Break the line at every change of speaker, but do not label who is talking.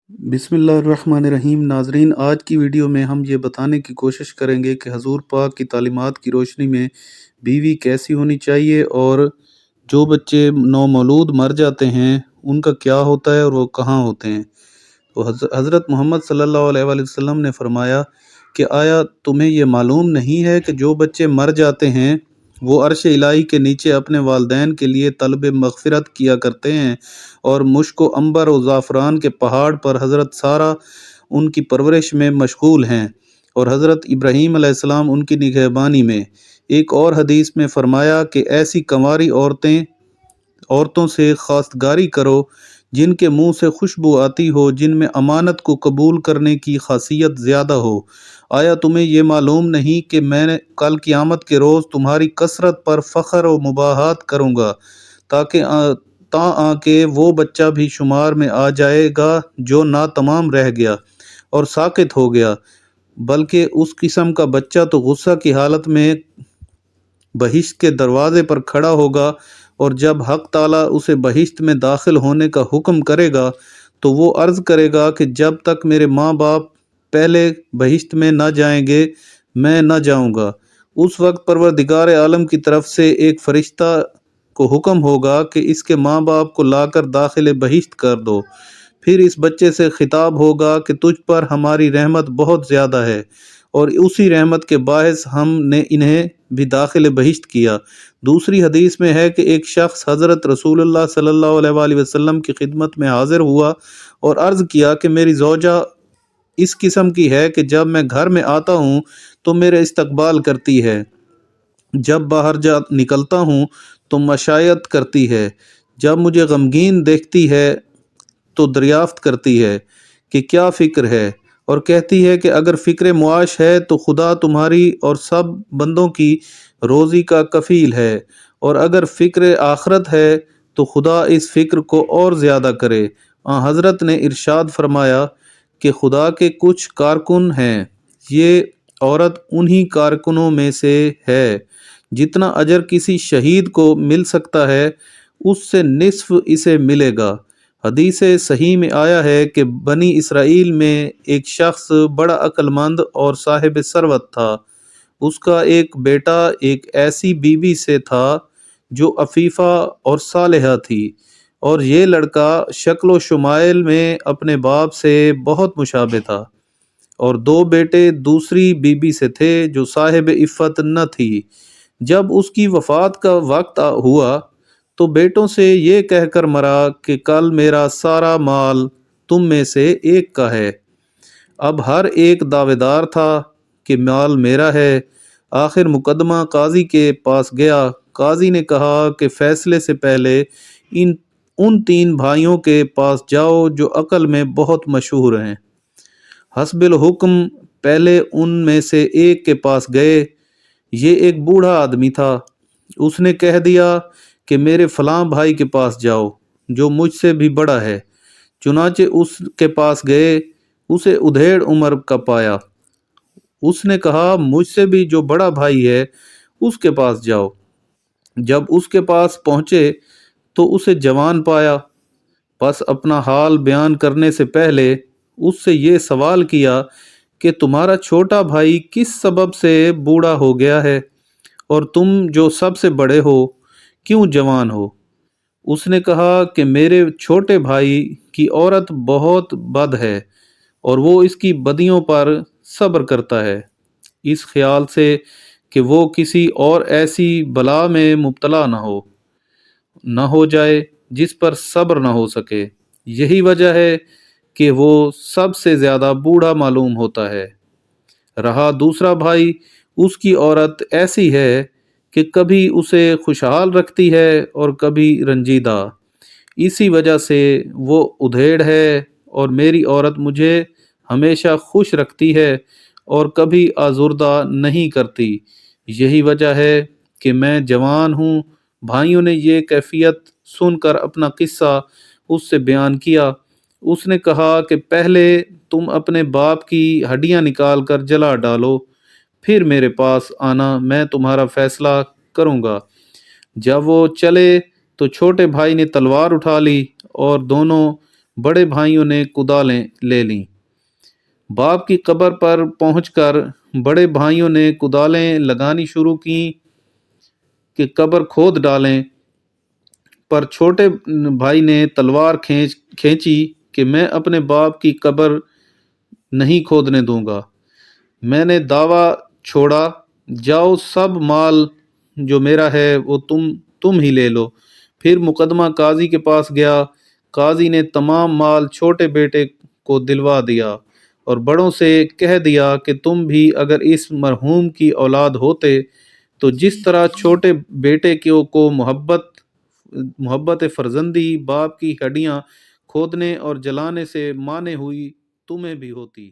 بسم اللہ الرحمن الرحیم۔ ناظرین، آج کی ویڈیو میں ہم یہ بتانے کی کوشش کریں گے کہ حضور پاک کی تعلیمات کی روشنی میں بیوی کیسی ہونی چاہیے، اور جو بچے نومولود مر جاتے ہیں ان کا کیا ہوتا ہے اور وہ کہاں ہوتے ہیں۔ تو حضرت محمد صلی اللہ علیہ وآلہ وسلم نے فرمایا کہ آیا تمہیں یہ معلوم نہیں ہے کہ جو بچے مر جاتے ہیں وہ عرش الہی کے نیچے اپنے والدین کے لیے طلب مغفرت کیا کرتے ہیں، اور مشک و عنبر و زعفران کے پہاڑ پر حضرت سارہ ان کی پرورش میں مشغول ہیں، اور حضرت ابراہیم علیہ السلام ان کی نگہبانی میں۔ ایک اور حدیث میں فرمایا کہ ایسی کنواری عورتوں سے خواستگاری کرو جن کے منہ سے خوشبو آتی ہو، جن میں امانت کو قبول کرنے کی خاصیت زیادہ ہو۔ آیا تمہیں یہ معلوم نہیں کہ میں کل قیامت کے روز تمہاری کثرت پر فخر و مباحات کروں گا، تاکہ وہ بچہ بھی شمار میں آ جائے گا جو ناتمام رہ گیا اور ساقط ہو گیا، بلکہ اس قسم کا بچہ تو غصہ کی حالت میں بہشت کے دروازے پر کھڑا ہوگا، اور جب حق تعالیٰ اسے بہشت میں داخل ہونے کا حکم کرے گا تو وہ عرض کرے گا کہ جب تک میرے ماں باپ پہلے بہشت میں نہ جائیں گے میں نہ جاؤں گا۔ اس وقت پروردگار عالم کی طرف سے ایک فرشتہ کو حکم ہوگا کہ اس کے ماں باپ کو لا کر داخل بہشت کر دو۔ پھر اس بچے سے خطاب ہوگا کہ تجھ پر ہماری رحمت بہت زیادہ ہے، اور اسی رحمت کے باعث ہم نے انہیں بھی داخل بہشت کیا۔ دوسری حدیث میں ہے کہ ایک شخص حضرت رسول اللہ صلی اللہ علیہ وآلہ وسلم کی خدمت میں حاضر ہوا اور عرض کیا کہ میری زوجہ اس قسم کی ہے کہ جب میں گھر میں آتا ہوں تو میرے استقبال کرتی ہے، جب باہر نکلتا ہوں تو مشایت کرتی ہے، جب مجھے غمگین دیکھتی ہے تو دریافت کرتی ہے کہ کیا فکر ہے، اور کہتی ہے کہ اگر فکر معاش ہے تو خدا تمہاری اور سب بندوں کی روزی کا کفیل ہے، اور اگر فکر آخرت ہے تو خدا اس فکر کو اور زیادہ کرے۔ حضرت نے ارشاد فرمایا کہ خدا کے کچھ کارکن ہیں، یہ عورت انہی کارکنوں میں سے ہے۔ جتنا اجر کسی شہید کو مل سکتا ہے اس سے نصف اسے ملے گا۔ حدیث صحیح میں آیا ہے کہ بنی اسرائیل میں ایک شخص بڑا عقل مند اور صاحب ثروت تھا۔ اس کا ایک بیٹا ایک ایسی بیوی سے تھا جو عفیفہ اور صالحہ تھی، اور یہ لڑکا شکل و شمائل میں اپنے باپ سے بہت مشابہ تھا، اور دو بیٹے دوسری بیوی سے تھے جو صاحب عفت نہ تھی۔ جب اس کی وفات کا وقت ہوا تو بیٹوں سے یہ کہہ کر مرا کہ کل میرا سارا مال تم میں سے ایک کا ہے۔ اب ہر ایک دعوے دار تھا کہ مال میرا ہے۔ آخر مقدمہ قاضی کے پاس گیا۔ قاضی نے کہا کہ فیصلے سے پہلے ان تین بھائیوں کے پاس جاؤ جو عقل میں بہت مشہور ہیں۔ حسب الحکم پہلے ان میں سے ایک کے پاس گئے۔ یہ ایک بوڑھا آدمی تھا۔ اس نے کہہ دیا کہ میرے فلاں بھائی کے پاس جاؤ جو مجھ سے بھی بڑا ہے۔ چنانچہ اس کے پاس گئے، اسے ادھیڑ عمر کا پایا۔ اس نے کہا مجھ سے بھی جو بڑا بھائی ہے اس کے پاس جاؤ۔ جب اس کے پاس پہنچے تو اسے جوان پایا، بس اپنا حال بیان کرنے سے پہلے اس سے یہ سوال کیا کہ تمہارا چھوٹا بھائی کس سبب سے بوڑھا ہو گیا ہے، اور تم جو سب سے بڑے ہو کیوں جوان ہو؟ اس نے کہا کہ میرے چھوٹے بھائی کی عورت بہت بد ہے، اور وہ اس کی بدیوں پر صبر کرتا ہے، اس خیال سے کہ وہ کسی اور ایسی بلا میں مبتلا نہ ہو جائے جس پر صبر نہ ہو سکے۔ یہی وجہ ہے کہ وہ سب سے زیادہ بوڑھا معلوم ہوتا ہے۔ رہا دوسرا بھائی، اس کی عورت ایسی ہے کہ کبھی اسے خوشحال رکھتی ہے اور کبھی رنجیدہ، اسی وجہ سے وہ ادھیڑ ہے، اور میری عورت مجھے ہمیشہ خوش رکھتی ہے اور کبھی آزردہ نہیں کرتی، یہی وجہ ہے کہ میں جوان ہوں۔ بھائیوں نے یہ کیفیت سن کر اپنا قصہ اس سے بیان کیا۔ اس نے کہا کہ پہلے تم اپنے باپ کی ہڈیاں نکال کر جلا ڈالو، پھر میرے پاس آنا، میں تمہارا فیصلہ کروں گا۔ جب وہ چلے تو چھوٹے بھائی نے تلوار اٹھا لی اور دونوں بڑے بھائیوں نے کدالیں لے لیں۔ باپ کی قبر پر پہنچ کر بڑے بھائیوں نے کدالیں لگانی شروع کیں کہ قبر کھود ڈالیں، پر چھوٹے بھائی نے تلوار کھینچی کہ میں اپنے باپ کی قبر نہیں کھودنے دوں گا۔ میں نے دعویٰ چھوڑا، جاؤ سب مال جو میرا ہے وہ تم ہی لے لو۔ پھر مقدمہ قاضی کے پاس گیا۔ قاضی نے تمام مال چھوٹے بیٹے کو دلوا دیا اور بڑوں سے کہہ دیا کہ تم بھی اگر اس مرحوم کی اولاد ہوتے تو جس طرح چھوٹے بیٹے کو محبت فرزندی باپ کی ہڈیاں کھودنے اور جلانے سے مانے ہوئی تمہیں بھی ہوتی۔